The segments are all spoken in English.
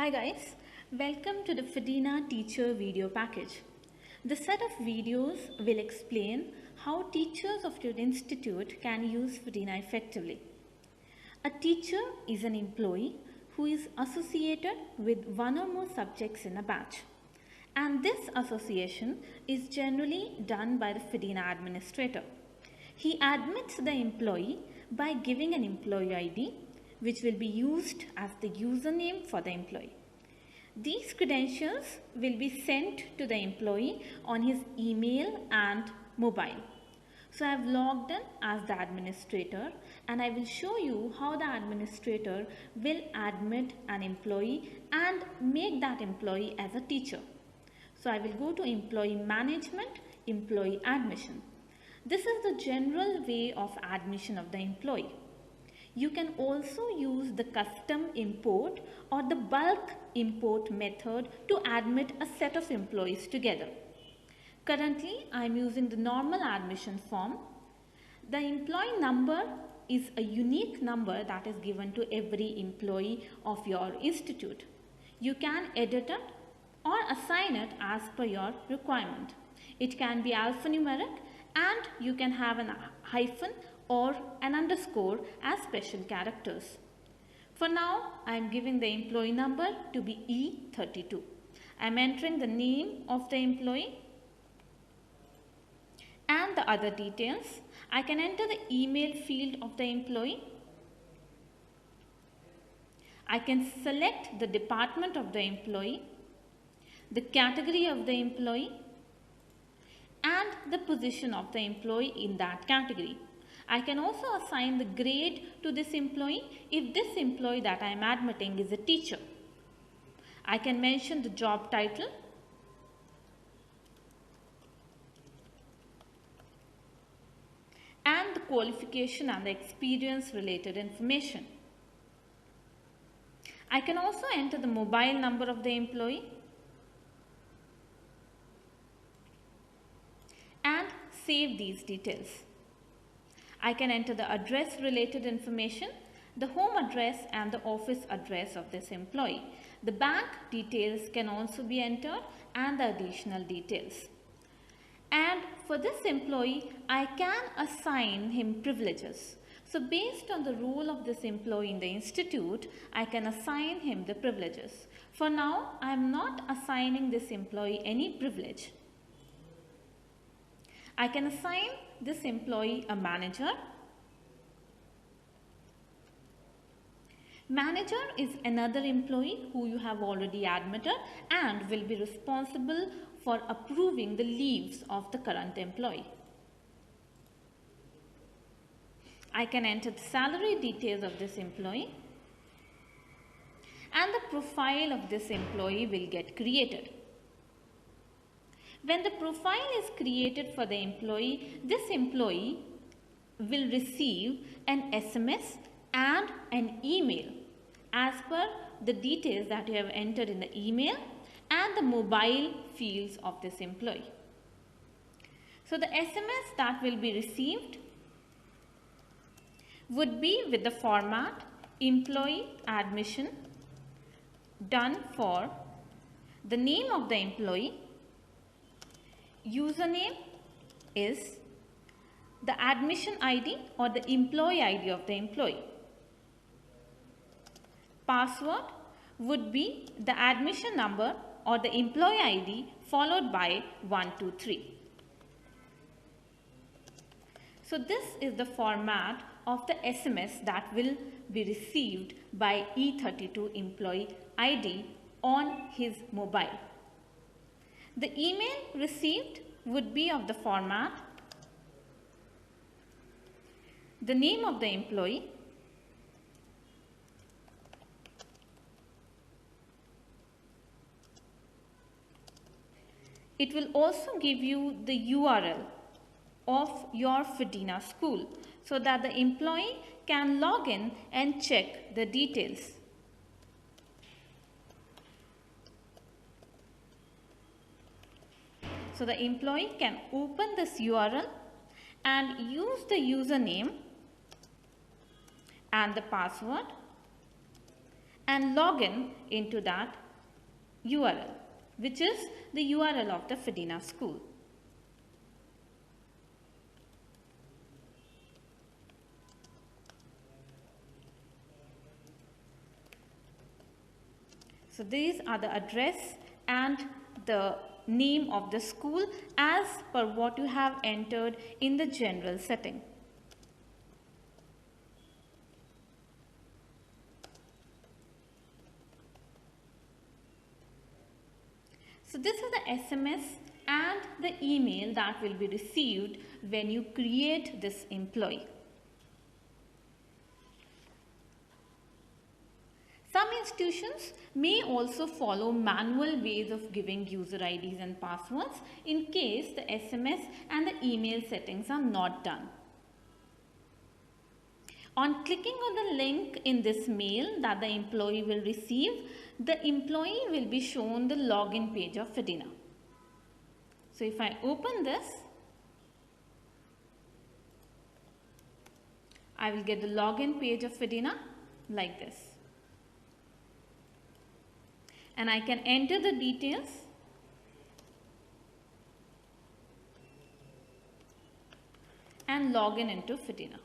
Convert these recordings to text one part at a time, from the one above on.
Hi guys, welcome to the FIDINA teacher video package. This set of videos will explain how teachers of your institute can use FIDINA effectively. A teacher is an employee who is associated with one or more subjects in a batch. And this association is generally done by the FIDINA administrator. He admits the employee by giving an employee ID, which will be used as the username for the employee. These credentials will be sent to the employee on his email and mobile. So I have logged in as the administrator and I will show you how the administrator will admit an employee and make that employee as a teacher. So I will go to employee management, employee admission. This is the general way of admission of the employee. You can also use the custom import or the bulk import method to admit a set of employees together. Currently, I am using the normal admission form. The employee number is a unique number that is given to every employee of your institute. You can edit it or assign it as per your requirement. It can be alphanumeric and you can have a hyphen or an underscore as special characters. For now, I am giving the employee number to be E32. I am entering the name of the employee and the other details. I can enter the email field of the employee. I can select the department of the employee, the category of the employee, and the position of the employee in that category. I can also assign the grade to this employee if this employee that I am admitting is a teacher. I can mention the job title, and the qualification and the experience related information. I can also enter the mobile number of the employee and save these details. I can enter the address related information, the home address and the office address of this employee. The bank details can also be entered and the additional details. And for this employee, I can assign him privileges. So based on the role of this employee in the institute, I can assign him the privileges. For now, I am not assigning this employee any privilege. I can assign this employee a manager. Manager is another employee who you have already admitted and will be responsible for approving the leaves of the current employee. I can enter the salary details of this employee and the profile of this employee will get created. When the profile is created for the employee, this employee will receive an SMS and an email as per the details that you have entered in the email and the mobile fields of this employee. So the SMS that will be received would be with the format employee admission done for the name of the employee. Username is the admission ID or the employee ID of the employee. Password would be the admission number or the employee ID followed by 123. So this is the format of the SMS that will be received by E32 employee ID on his mobile. The email received would be of the format the name of the employee, it will also give you the URL of your FIDINA school so that the employee can log in and check the details. So the employee can open this URL and use the username and the password and log in into that URL, which is the URL of the FIDINA school. So these are the address and the name of the school as per what you have entered in the general setting. So this is the SMS and the email that will be received when you create this employee. Some institutions may also follow manual ways of giving user IDs and passwords in case the SMS and the email settings are not done. On clicking on the link in this mail that the employee will receive, the employee will be shown the login page of FIDINA. So if I open this, I will get the login page of FIDINA like this. And I can enter the details and log in into FIDINA.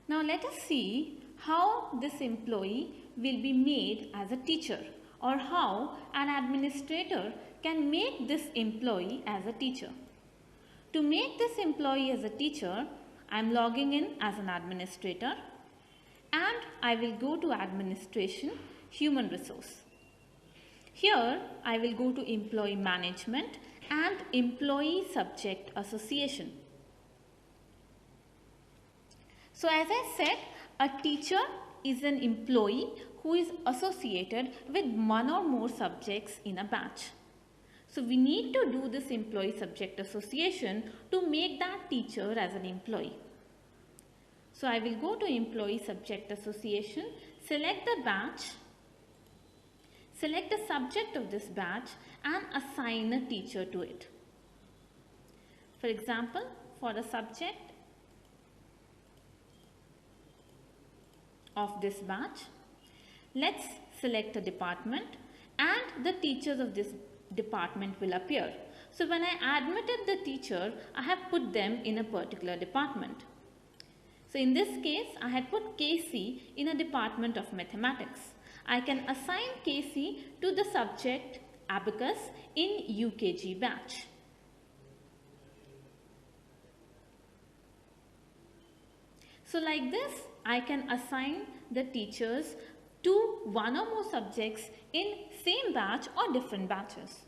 Now let us see how this employee will be made as a teacher, or how an administrator can make this employee as a teacher. To make this employee as a teacher, I am logging in as an administrator and I will go to Administration, Human Resource. Here I will go to Employee Management and Employee Subject Association. So as I said, a teacher is an employee who is associated with one or more subjects in a batch. So we need to do this employee subject association to make that teacher as an employee. So I will go to Employee Subject Association, select the batch, select the subject of this batch and assign a teacher to it. For example, for the subject of this batch, let's select a department and the teachers of this department will appear. So when I admitted the teacher, I have put them in a particular department. So in this case, I had put Casey in a department of mathematics. I can assign Casey to the subject abacus in UKG batch. So like this, I can assign the teachers to one or more subjects in same batch or different batches.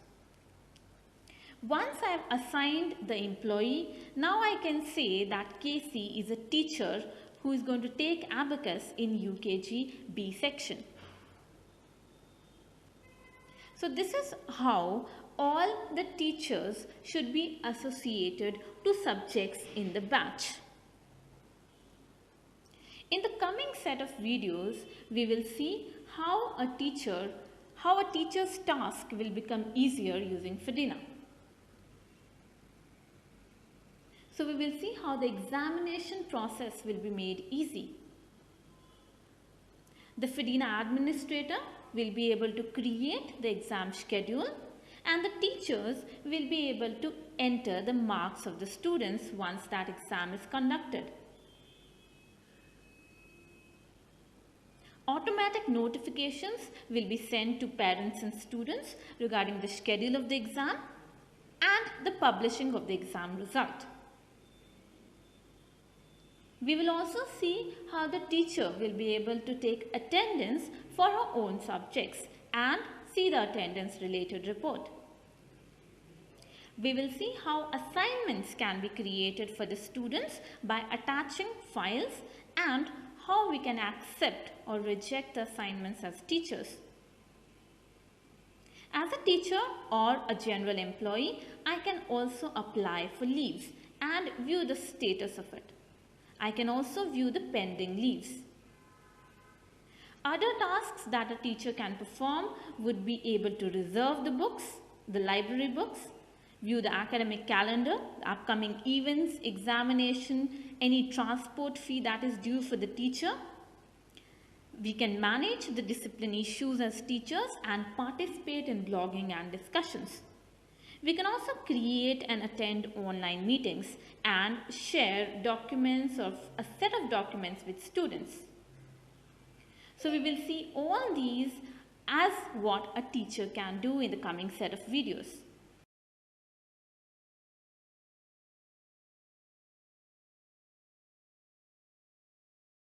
Once I have assigned the employee, now I can say that Casey is a teacher who is going to take abacus in UKG B section. So this is how all the teachers should be associated to subjects in the batch. In the coming set of videos, we will see how a teacher's task will become easier using FIDINA. So we will see how the examination process will be made easy. The FIDINA administrator will be able to create the exam schedule and the teachers will be able to enter the marks of the students once that exam is conducted. Automatic notifications will be sent to parents and students regarding the schedule of the exam and the publishing of the exam result. We will also see how the teacher will be able to take attendance for her own subjects and see the attendance related report. We will see how assignments can be created for the students by attaching files and how we can accept or reject the assignments as teachers. As a teacher or a general employee, I can also apply for leaves and view the status of it. I can also view the pending leaves. Other tasks that a teacher can perform would be able to reserve the books, the library books, view the academic calendar, the upcoming events, examination, any transport fee that is due for the teacher. We can manage the discipline issues as teachers and participate in blogging and discussions. We can also create and attend online meetings and share documents of a set of documents with students. So we will see all these as what a teacher can do in the coming set of videos.